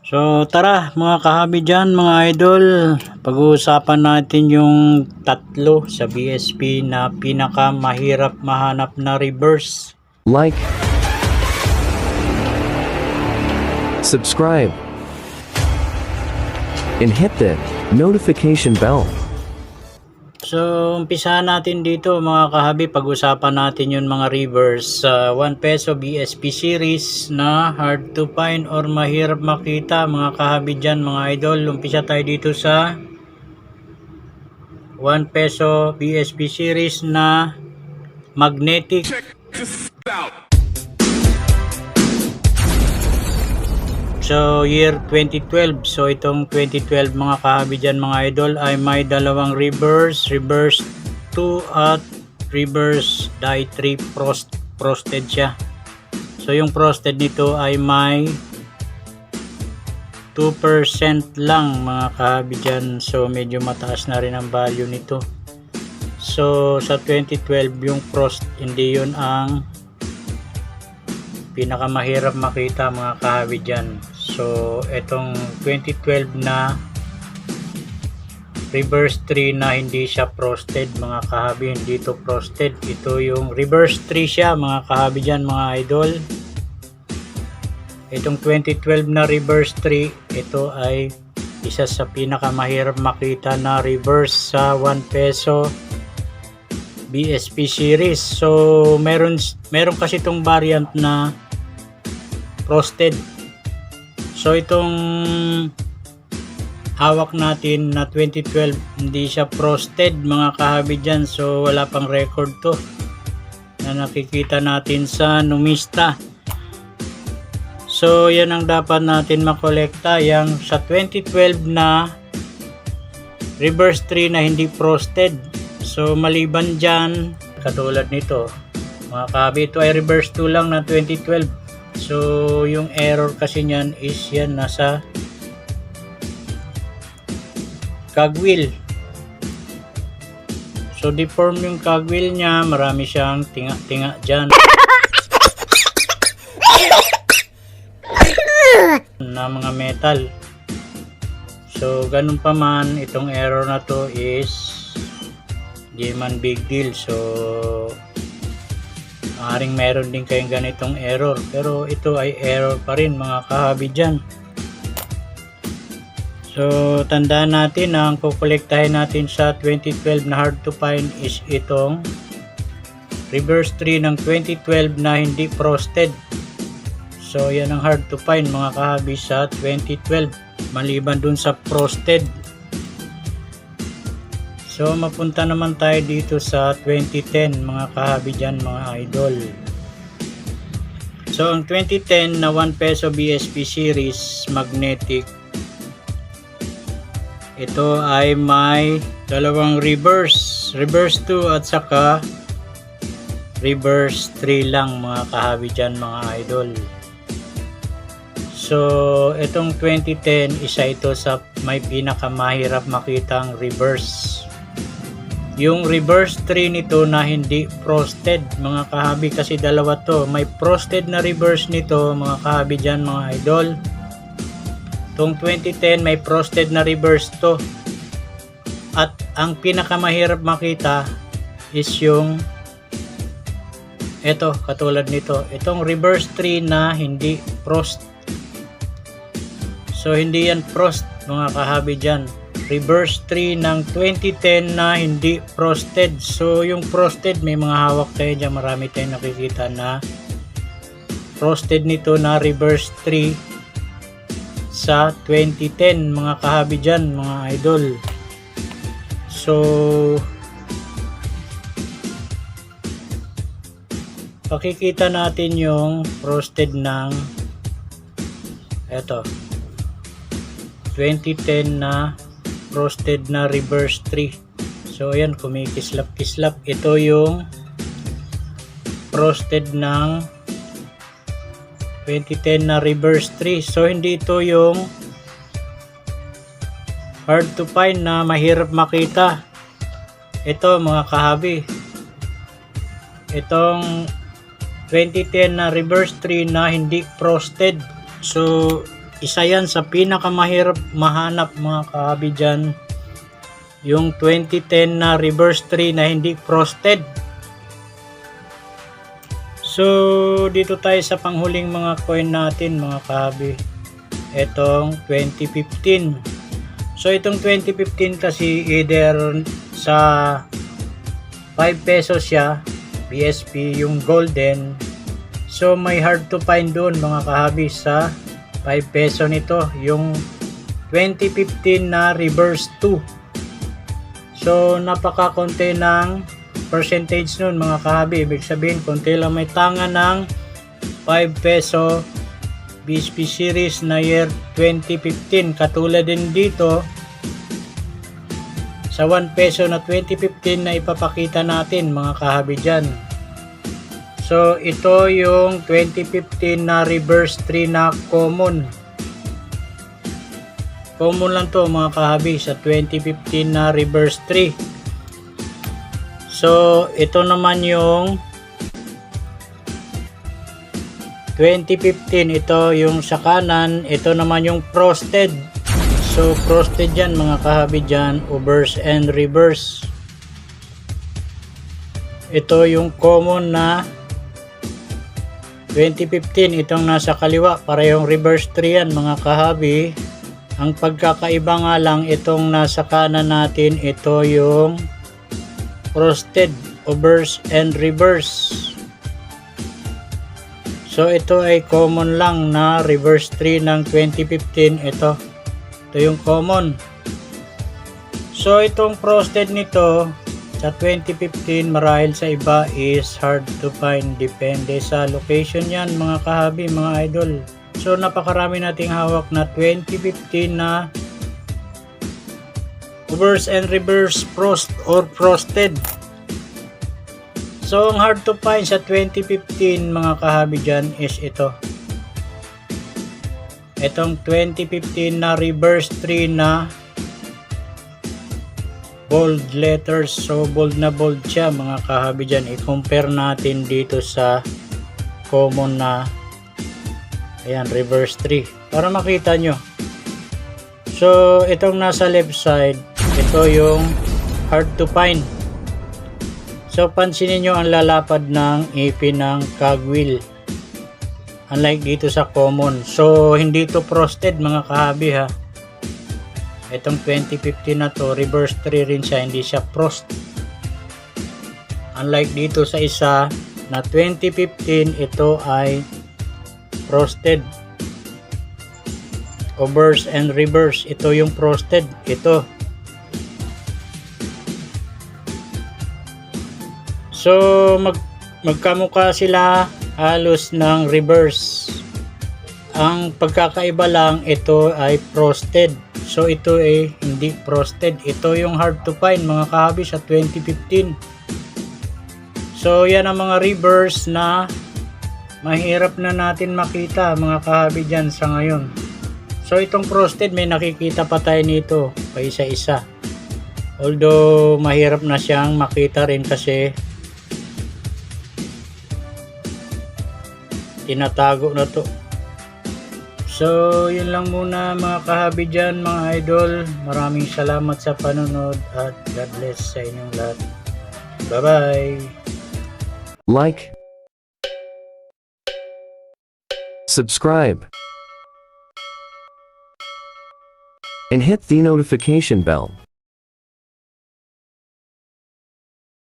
So tara mga kahabi dyan, mga idol, pag-uusapan natin yung tatlo sa BSP na pinakamahirap mahanap na reverse. Like, subscribe, and hit the notification bell. So umpisahan natin dito mga kahabi, pag-usapan natin yung mga reverse sa 1 peso BSP series na hard to find or mahirap makita mga kahabi dyan mga idol. Umpisa tayo dito sa 1 peso BSP series na magnetic. So year 2012, so itong 2012 mga kahabi dyan mga idol ay may dalawang reverse 2 at reverse die 3 frosted siya. So yung frosted nito ay may 2% lang mga kahabi dyan, so medyo mataas na rin ang value nito. So sa 2012 yung frost, hindi yun ang pinakamahirap makita mga kahabi dyan. So itong 2012 na reverse 3 na hindi siya frosted mga kahabi, hindi to frosted, ito yung reverse 3 siya mga kahabi dyan mga idol. Itong 2012 na reverse 3, ito ay isa sa pinakamahirap makita na reverse sa 1 peso BSP series. So meron kasi itong variant na frosted. So itong hawak natin na 2012 hindi siya frosted mga kahabi dyan, so wala pang record to na nakikita natin sa Numista. So yan ang dapat natin makolekta, yung sa 2012 na reverse 3 na hindi frosted. So maliban dyan, katulad nito mga kahabi, ito ay reverse 2 lang na 2012. So yung error kasi niyan is yan nasa cogwheel. So deform yung cogwheel niya, marami siyang tinga-tinga dyan na mga metal. So ganun pa man, itong error na to is di man big deal. So maaaring meron din kayong ganitong error, pero ito ay error pa rin mga kahabi dyan. So tandaan natin na ang kukolektahin natin sa 2012 na hard to find is itong reverse 3 ng 2012 na hindi frosted. So yan ang hard to find mga kahabi sa 2012, maliban dun sa frosted. So mapunta naman tayo dito sa 2010 mga kahabi dyan mga idol. So ang 2010 na 1 peso BSP series magnetic, ito ay may dalawang reverse 2 at saka reverse 3 lang mga kahabi dyan mga idol. So itong 2010, isa ito sa may pinakamahirap makitang reverse. Yung reverse 3 nito na hindi frosted mga kahabi, kasi dalawa to, may frosted na reverse nito mga kahabi dyan mga idol. Itong 2010 may frosted na reverse to, at ang pinakamahirap makita is yung ito, katulad nito, itong reverse 3 na hindi frost. So hindi yan frost mga kahabi dyan, reverse 3 ng 2010 na hindi frosted. So yung frosted, may mga hawak tayo dyan, marami tayong nakikita na frosted nito na reverse 3 sa 2010 mga kahabi dyan mga idol. So pakikita natin yung frosted ng eto 2010 na frosted na reverse 3. So ayan, kumikislap-kislap. Ito yung frosted ng 2010 na reverse 3. So hindi ito yung hard to find na mahirap makita. Ito mga kahabi, itong 2010 na reverse 3 na hindi frosted. So isa yan sa pinakamahirap mahanap mga kahabi dyan, yung 2010 na reverse 3 na hindi frosted. So dito tayo sa panghuling mga coin natin mga kahabi, etong 2015. So itong 2015 kasi either sa 5 pesos siya BSP yung golden, so may hard to find doon mga kahabi sa 5 peso nito yung 2015 na reverse 2. So napaka-konti ng percentage nun mga kahabi, ibig sabihin konti lang may tanga ng 5 peso BSP series na year 2015. Katulad din dito sa 1 peso na 2015 na ipapakita natin mga kahabi dyan. So ito yung 2015 na reverse 3 na common. Common lang to mga kahabi sa 2015 na reverse 3. So ito naman yung 2015, ito yung sa kanan, ito naman yung frosted. So frosted yan mga kahabi dyan, obverse and reverse. Ito yung common na 2015, itong nasa kaliwa, parehong reverse 3 yan mga kahabi. Ang pagkakaiba nga lang, itong nasa kanan natin, ito yung frosted, obverse and reverse. So ito ay common lang na reverse 3 ng 2015. Ito yung common. So itong frosted nito sa 2015 marahil sa iba is hard to find, depende sa location yan mga kahabi, mga idol. So napakarami nating hawak na 2015 na obverse and reverse frost or frosted. So ang hard to find sa 2015 mga kahabi dyan is ito. Itong 2015 na reverse 3 na bold letters. So bold na bold siya mga kahabi dyan. I-compare natin dito sa common na ayan, reverse 3 para makita nyo. So itong nasa left side, ito yung hard to find. So pansinin nyo ang lalapad ng ipin ng cogwheel, unlike dito sa common. So hindi to frosted mga kahabi ha. Itong 2015 na to reverse 3 rin siya, hindi siya frost. Unlike dito sa isa na 2015, ito ay frosted, obverse and reverse. Ito yung frosted, ito. So magkamukha sila halos ng reverse. Ang pagkakaiba lang, ito ay frosted. So ito ay hindi frosted. Ito yung hard to find mga kahabi sa 2015. So yan ang mga reverse na mahirap na natin makita mga kahabi dyan sa ngayon. So itong frosted, may nakikita pa tayo nito pa isa-isa. Although mahirap na siyang makita rin kasi tinatago na to. So yun lang muna mga kahabi dyan mga idol. Maraming salamat sa panonood at God bless sa inyong lahat. Bye bye. Like, subscribe, and hit the notification bell.